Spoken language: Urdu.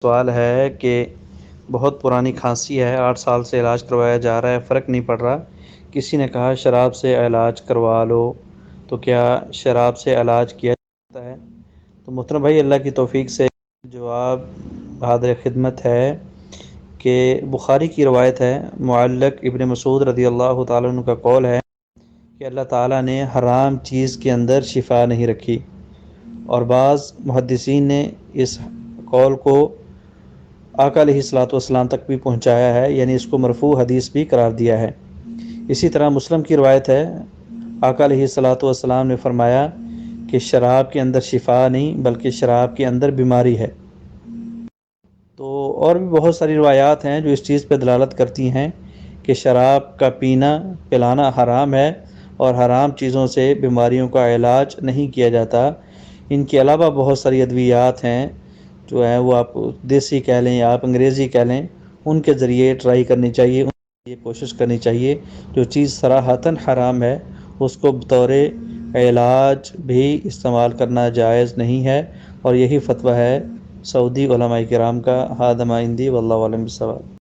سوال ہے کہ بہت پرانی کھانسی ہے، 8 سال سے علاج کروایا جا رہا ہے، فرق نہیں پڑ رہا۔ کسی نے کہا شراب سے علاج کروا لو، تو کیا شراب سے علاج کیا جاتا ہے؟ تو محترم بھائی، اللہ کی توفیق سے جواب حاضر خدمت ہے کہ بخاری کی روایت ہے، معلق ابن مسعود رضی اللہ تعالیٰ عنہ کا قول ہے کہ اللہ تعالیٰ نے حرام چیز کے اندر شفا نہیں رکھی، اور بعض محدثین نے اس قول کو آقا علیہ الصلوۃ والسلام تک بھی پہنچایا ہے، یعنی اس کو مرفوع حدیث بھی قرار دیا ہے۔ اسی طرح مسلم کی روایت ہے، آقا علیہ الصلوۃ والسلام نے فرمایا کہ شراب کے اندر شفا نہیں بلکہ شراب کے اندر بیماری ہے۔ تو اور بھی بہت ساری روایات ہیں جو اس چیز پہ دلالت کرتی ہیں کہ شراب کا پلانا حرام ہے، اور حرام چیزوں سے بیماریوں کا علاج نہیں کیا جاتا۔ ان کے علاوہ بہت ساری ادویات ہیں جو ہیں، وہ آپ دیسی کہہ لیں یا آپ انگریزی کہہ لیں، ان کے ذریعے ٹرائی کرنی چاہیے، ان کے ذریعے کوشش کرنی چاہیے۔ جو چیز صراحتاً حرام ہے اس کو بطور علاج بھی استعمال کرنا جائز نہیں ہے، اور یہی فتویٰ ہے سعودی علماء کرام کا۔ ھذا ما عندی واللہ اعلم بالصواب۔